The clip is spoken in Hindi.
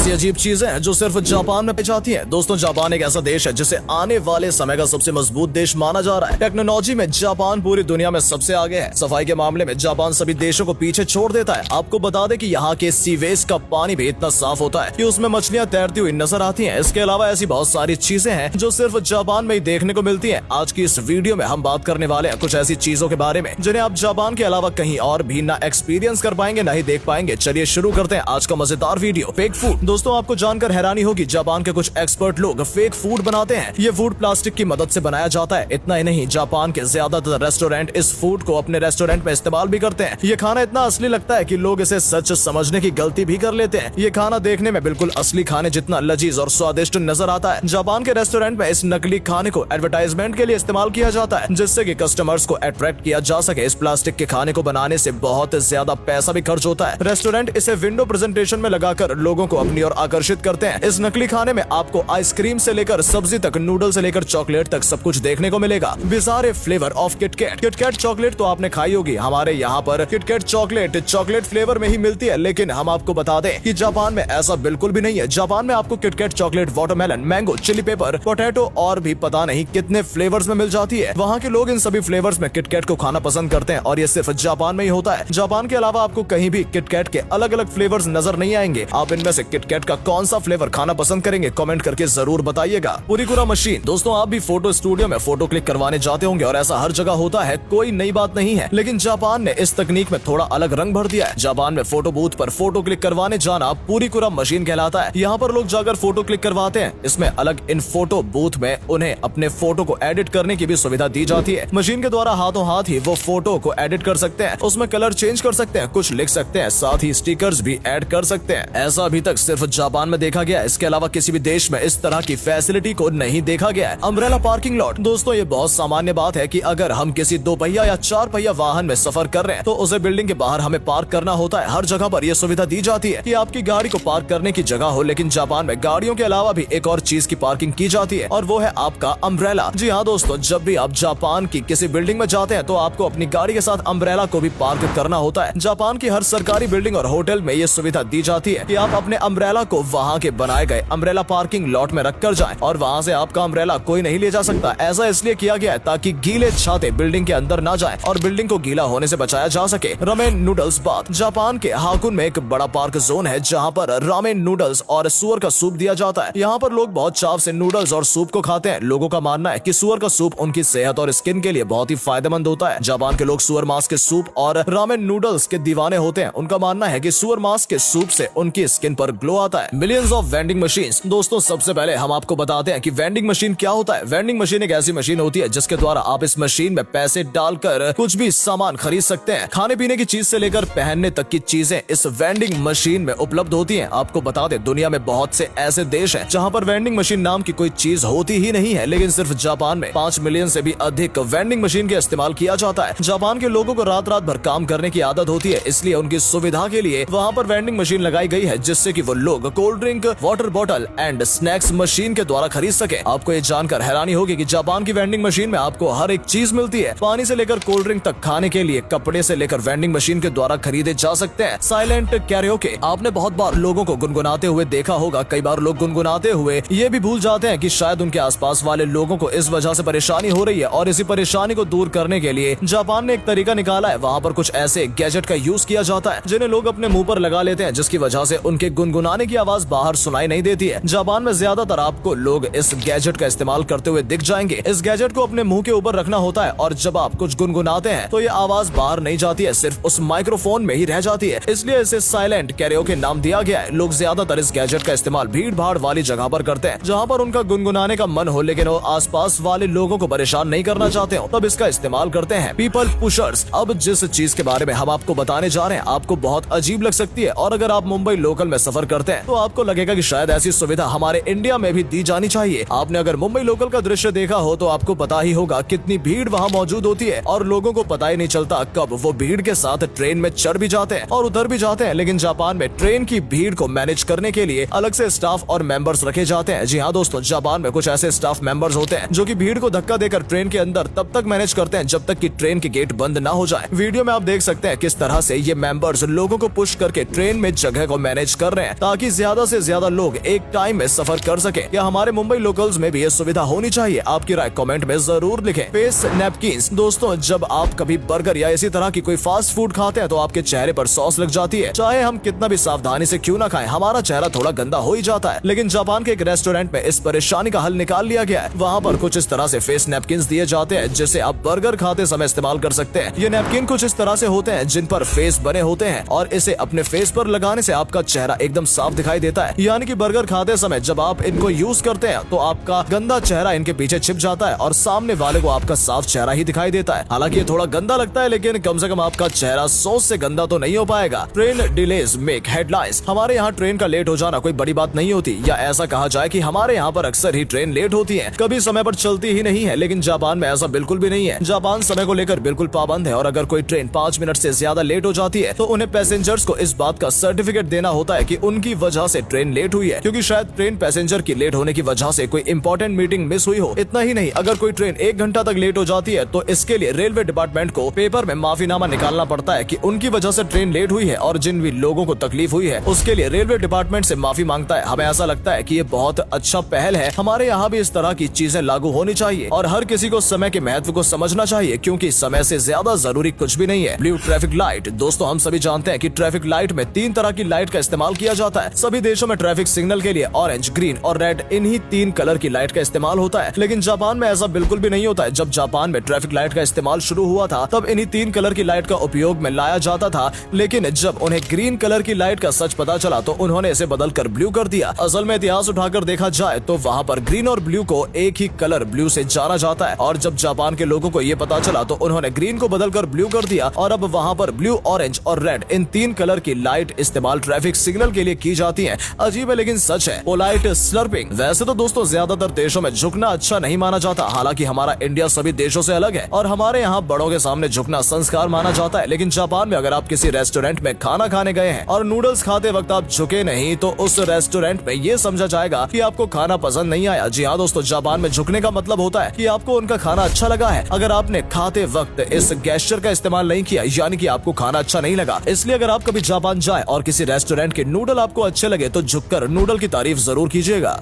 ऐसी अजीब चीजें हैं जो सिर्फ जापान में पाई जाती हैं। दोस्तों, जापान एक ऐसा देश है जिसे आने वाले समय का सबसे मजबूत देश माना जा रहा है। टेक्नोलॉजी में जापान पूरी दुनिया में सबसे आगे है। सफाई के मामले में जापान सभी देशों को पीछे छोड़ देता है। आपको बता दें कि यहाँ के सीवेज का पानी भी इतना साफ होता है कि उसमें मछलियाँ तैरती हुई नजर आती हैं। इसके अलावा ऐसी बहुत सारी चीजें हैं जो सिर्फ जापान में ही देखने को मिलती है। आज की इस वीडियो में हम बात करने वाले हैं कुछ ऐसी चीजों के बारे में जिन्हें आप जापान के अलावा कहीं और भी ना एक्सपीरियंस कर पाएंगे, ना ही देख पाएंगे। चलिए शुरू करते हैं आज का मजेदार वीडियो। Fake food. दोस्तों, आपको जानकर हैरानी होगी, जापान के कुछ एक्सपर्ट लोग फेक फूड बनाते हैं। ये फूड प्लास्टिक की मदद से बनाया जाता है। इतना ही नहीं, जापान के ज्यादातर रेस्टोरेंट इस फूड को अपने रेस्टोरेंट में इस्तेमाल भी करते हैं। ये खाना इतना असली लगता है कि लोग इसे सच समझने की गलती भी कर लेते हैं। ये खाना देखने में बिल्कुल असली खाने जितना लजीज और स्वादिष्ट नजर आता है। जापान के रेस्टोरेंट में इस नकली खाने को एडवर्टाइजमेंट के लिए इस्तेमाल किया जाता है, जिससे कि कस्टमर्स को अट्रैक्ट किया जा सके। इस प्लास्टिक के खाने को बनाने से बहुत ज्यादा पैसा भी खर्च होता है। रेस्टोरेंट इसे विंडो प्रेजेंटेशन में लगाकर लोगों को अपनी ओर आकर्षित करते हैं। इस नकली खाने में आपको आइसक्रीम से लेकर सब्जी तक, नूडल से लेकर चॉकलेट तक सब कुछ देखने को मिलेगा। Bizarre flavour of KitKat. KitKat chocolate तो आपने खाई होगी। हमारे यहाँ पर किटकैट चॉकलेट फ्लेवर में ही मिलती है, लेकिन हम आपको बता दें कि जापान में ऐसा बिल्कुल भी नहीं है। जापान में आपको KitKat chocolate watermelon, mango, chilli pepper, potato और भी पता नहीं कितने फ्लेवर्स में मिल जाती है। वहाँ के लोग इन सभी फ्लेवर्स में किटकैट को खाना पसंद करते हैं और ये सिर्फ जापान में ही होता है। जापान के अलावा आपको कहीं भी किटकैट के अलग अलग फ्लेवर्स नजर नहीं आएंगे। आप इनमें से किटकैट का कौन सा फ्लेवर खाना पसंद करेंगे, कमेंट करके जरूर बताइएगा। पुरीकुरा मशीन। दोस्तों, आप भी फोटो स्टूडियो में फोटो क्लिक करवाने जाते होंगे और ऐसा हर जगह होता है, कोई नई बात नहीं है। लेकिन जापान ने इस तकनीक में थोड़ा अलग रंग भर दिया है। जापान में फोटो बूथ पर फोटो क्लिक करवाने जाना पुरीकुरा मशीन कहलाता है। यहाँ पर लोग जाकर फोटो क्लिक करवाते हैं। इसमें अलग इन फोटो बूथ में उन्हें अपने फोटो को एडिट करने की भी सुविधा दी जाती है। मशीन के द्वारा हाथों हाथ ही वो फोटो को एडिट कर सकते हैं, उसमें कलर चेंज कर सकते हैं, कुछ लिख सकते हैं, साथ ही स्टिकर्स भी ऐड कर सकते हैं। ऐसा अभी तक सिर्फ जापान में देखा गया है। इसके अलावा किसी भी देश में इस तरह की फैसिलिटी को नहीं देखा गया है। Umbrella parking lot. दोस्तों, ये बहुत सामान्य बात है कि अगर हम किसी 2 पहिया या 4 पहिया वाहन में सफर कर रहे हैं तो उसे बिल्डिंग के बाहर हमें पार्क करना होता है। हर जगह पर यह सुविधा दी जाती है कि आपकी गाड़ी को पार्क करने की जगह हो, लेकिन जापान में गाड़ियों के अलावा भी एक और चीज की पार्किंग की जाती है और वो है आपका अम्ब्रेला। जी हाँ दोस्तों, जब भी आप जापान की किसी बिल्डिंग में जाते हैं तो आपको अपनी गाड़ी के साथ अम्ब्रेला को भी पार्क करना होता है। जापान की हर सरकारी बिल्डिंग और होटल में ये सुविधा दी जाती है कि आप अपने अम्ब्रेला को वहाँ के बनाए गए अम्ब्रेला पार्किंग लॉट में रख कर जाएं और वहाँ से आपका अम्ब्रेला कोई नहीं ले जा सकता। ऐसा इसलिए किया गया है ताकि गीले छाते बिल्डिंग के अंदर ना जाएं और बिल्डिंग को गीला होने से बचाया जा सके। रामेन नूडल्स बात। जापान के हाकुन में एक बड़ा पार्क जोन है जहाँ पर रामेन नूडल्स और सुअर का सूप दिया जाता है। यहाँ पर लोग बहुत चाव से नूडल्स और सूप को खाते हैं। लोगों का मानना है कि सुअर का सूप उनकी सेहत और स्किन के लिए बहुत ही फायदेमंद होता है। जापान के लोग सुअर मांस के सूप और रामेन नूडल्स के दीवाने होते हैं। उनका मानना है कि सुअर मांस के सूप से उनकी स्किन पर ग्लो आता है। Millions of vending machines. दोस्तों, सबसे पहले हम आपको बताते हैं कि वेंडिंग मशीन क्या होता है। वेंडिंग मशीन एक ऐसी मशीन होती है जिसके द्वारा आप इस मशीन में पैसे डालकर कुछ भी सामान खरीद सकते हैं। खाने पीने की चीज से लेकर पहनने तक की चीजें इस वेंडिंग मशीन में उपलब्ध होती हैं। आपको बता दें, दुनिया में बहुत से ऐसे देश हैं जहां पर वेंडिंग मशीन नाम की कोई चीज होती ही नहीं है, लेकिन सिर्फ जापान में 5 मिलियन से भी अधिक वेंडिंग मशीन का इस्तेमाल किया जाता है। जापान के लोगों को रात रात भर काम करने की आदत होती है, इसलिए उनकी सुविधा के लिए वहाँ पर वेंडिंग मशीन लगाई गई है, जिससे कि वो लोग cold drink, water bottle and snacks machine के द्वारा खरीद सके। आपको ये जानकर हैरानी होगी कि जापान की वेंडिंग मशीन में आपको हर एक चीज मिलती है। पानी से लेकर कोल्ड ड्रिंक तक, खाने के लिए कपड़े से लेकर वेंडिंग मशीन के द्वारा खरीदे जा सकते हैं। Silent karaoke. आपने बहुत बार लोगों को गुनगुनाते हुए देखा होगा। कई बार लोग गुनगुनाते हुए ये भी भूल जाते हैं कि शायद उनके आसपास वाले लोगों को इस वजह से परेशानी हो रही है और इसी परेशानी को दूर करने के लिए जापान ने एक तरीका निकाला है। वहाँ पर कुछ ऐसे गैजेट का यूज किया जाता है जिन्हें लोग अपने मुंह पर लगा लेते हैं, जिसकी वजह से उनके गुनगुनाने की आवाज बाहर सुनाई नहीं देती है। जापान में ज्यादातर आपको लोग इस गैजेट का इस्तेमाल करते हुए दिख जाएंगे। इस गैजेट को अपने मुंह के ऊपर रखना होता है और जब आप कुछ गुनगुनाते हैं तो ये आवाज बाहर नहीं जाती है, सिर्फ उस माइक्रोफोन में ही रह जाती है। इसलिए इसे साइलेंट कैरियोके नाम दिया गया है। लोग ज्यादातर इस गैजेट का इस्तेमाल भीड़ भाड़ वाली जगह पर करते हैं जहाँ पर उनका गुनगुनाने का मन हो, लेकिन वो आसपास वाले लोगों को परेशान नहीं करना चाहते हो, तब इसका इस्तेमाल करते हैं। People pushers. अब जिस चीज के बारे में हम आपको बताने जा रहे हैं आपको बहुत अजीब लग सकती है और अगर आप मुंबई लोकल में सफर करते हैं तो आपको लगेगा कि शायद ऐसी सुविधा हमारे इंडिया में भी दी जानी चाहिए। आपने अगर मुंबई लोकल का दृश्य देखा हो तो आपको पता ही होगा कितनी भीड़ वहाँ मौजूद होती है और लोगों को पता ही नहीं चलता कब वो भीड़ के साथ ट्रेन में चढ़ भी जाते हैं और उतर भी जाते हैं। लेकिन जापान में ट्रेन की भीड़ को मैनेज करने के लिए अलग से स्टाफ और मेंबर्स रखे जाते हैं। जी हाँ दोस्तों, जापान में कुछ ऐसे स्टाफ मेंबर्स होते हैं जो कि भीड़ को धक्का देकर ट्रेन के अंदर तब तक मैनेज करते हैं जब तक कि ट्रेन के गेट बंद ना हो जाए। वीडियो में आप देख सकते हैं किस तरह से ये मेंबर्स लोगों को पुश करके ट्रेन में जगह को मैनेज कर रहे हैं ताकि ज्यादा से ज्यादा लोग एक टाइम में सफर कर सके। क्या हमारे मुंबई लोकल्स में भी ये सुविधा होनी चाहिए? आपकी राय कमेंट में जरूर लिखें। Face napkins. दोस्तों, जब आप कभी बर्गर या इसी तरह की कोई फास्ट फूड खाते हैं तो आपके चेहरे पर सॉस लग जाती है। चाहे हम कितना भी सावधानी से क्यों ना खाएं, हमारा चेहरा थोड़ा गंदा हो ही जाता है। लेकिन जापान के एक रेस्टोरेंट में इस परेशानी का हल निकाल लिया गया है। वहाँ पर कुछ इस तरह से फेस नैपकिन्स दिए जाते हैं जिसे आप बर्गर खाते समय इस्तेमाल कर सकते हैं। ये नैपकिन कुछ इस तरह से होते हैं जिन पर फेस बने होते हैं और इसे अपने फेस पर लगाने से आपका चेहरा एकदम साफ दिखाई देता है। यानी कि बर्गर खाते समय जब आप इनको यूज करते हैं तो आपका गंदा चेहरा इनके पीछे छिप जाता है और सामने वाले को आपका साफ चेहरा ही दिखाई देता है। हालांकि ये थोड़ा गंदा लगता है, लेकिन कम से कम आपका चेहरा सॉस से गंदा तो नहीं हो पाएगा। Train delays make headlines. हमारे यहाँ ट्रेन का लेट हो जाना कोई बड़ी बात नहीं होती, या ऐसा कहा जाए कि हमारे यहाँ पर अक्सर ही ट्रेन लेट होती है, कभी समय पर चलती ही नहीं है। लेकिन जापान में ऐसा बिल्कुल भी नहीं है। जापान समय को लेकर बिल्कुल पाबंद है और अगर कोई ट्रेन 5 मिनट से ज्यादा लेट हो जाती है तो उन्हें पैसेंजर्स को इस बात का सर्टिफिकेट देना होता है कि उनकी वजह से ट्रेन लेट हुई है, क्योंकि शायद ट्रेन पैसेंजर की लेट होने की वजह से कोई इंपॉर्टेंट मीटिंग मिस हुई हो। इतना ही नहीं, अगर कोई ट्रेन 1 घंटा तक लेट हो जाती है तो इसके लिए रेलवे डिपार्टमेंट को पेपर में माफीनामा निकालना पड़ता है कि उनकी वजह से ट्रेन लेट हुई है और जिन भी लोगों को तकलीफ हुई है उसके लिए रेलवे डिपार्टमेंट से माफी मांगता है। हमें ऐसा लगता है कि ये बहुत अच्छा पहल है। हमारे यहाँ भी इस तरह की चीजें लागू होनी चाहिए और हर किसी को समय के महत्व को समझना चाहिए, क्योंकि समय से ज्यादा जरूरी कुछ भी नहीं है। Blue traffic light. दोस्तों, हम सभी जानते हैं कि ट्रैफिक लाइट में 3 तरह की लाइट का इस्तेमाल किया जाता है। सभी देशों में ट्रैफिक सिग्नल के लिए ऑरेंज, ग्रीन और रेड, इन्हीं 3 कलर की लाइट का इस्तेमाल होता है। लेकिन जापान में ऐसा बिल्कुल भी नहीं होता है। जब जापान में ट्रैफिक लाइट का इस्तेमाल शुरू हुआ था तब इन्हीं 3 कलर की लाइट का उपयोग में लाया जाता था, लेकिन जब उन्हें ग्रीन कलर की लाइट का सच पता चला तो उन्होंने इसे बदलकर ब्लू कर दिया। असल में इतिहास उठाकर देखा जाए तो वहाँ पर ग्रीन और ब्लू को एक ही कलर ब्लू से जाना जाता है, और जब जापान के लोगों को ये पता चला तो उन्होंने ग्रीन को बदलकर ब्लू कर दिया और अब वहाँ पर ब्लू, ऑरेंज और रेड, इन 3 कलर की लाइट इस्तेमाल ट्रैफिक सिग्नल के लिए की जाती है। अजीब है लेकिन सच है। Polite slurping. वैसे तो दोस्तों ज्यादातर देशों में झुकना अच्छा नहीं माना जाता। हालांकि हमारा इंडिया सभी देशों से अलग है और हमारे यहाँ बड़ों के सामने झुकना संस्कार माना जाता है। लेकिन जापान में अगर आप किसी रेस्टोरेंट में खाना खाने गए हैं और नूडल्स खाते वक्त आप झुके नहीं तो उस रेस्टोरेंट में ये समझा जाएगा कि आपको खाना पसंद नहीं आया। जी हाँ दोस्तों, जापान में झुकने का मतलब होता है कि आपको उनका खाना अच्छा लगा है। अगर आपने खाते वक्त इस गेस्चर का इस्तेमाल नहीं किया, यानी कि आपको खाना अच्छा नहीं लगा। इसलिए अगर आप कभी जापान जाए और किसी रेस्टोरेंट के नूडल आपको अच्छे लगे तो झुककर नूडल की तारीफ जरूर कीजिएगा।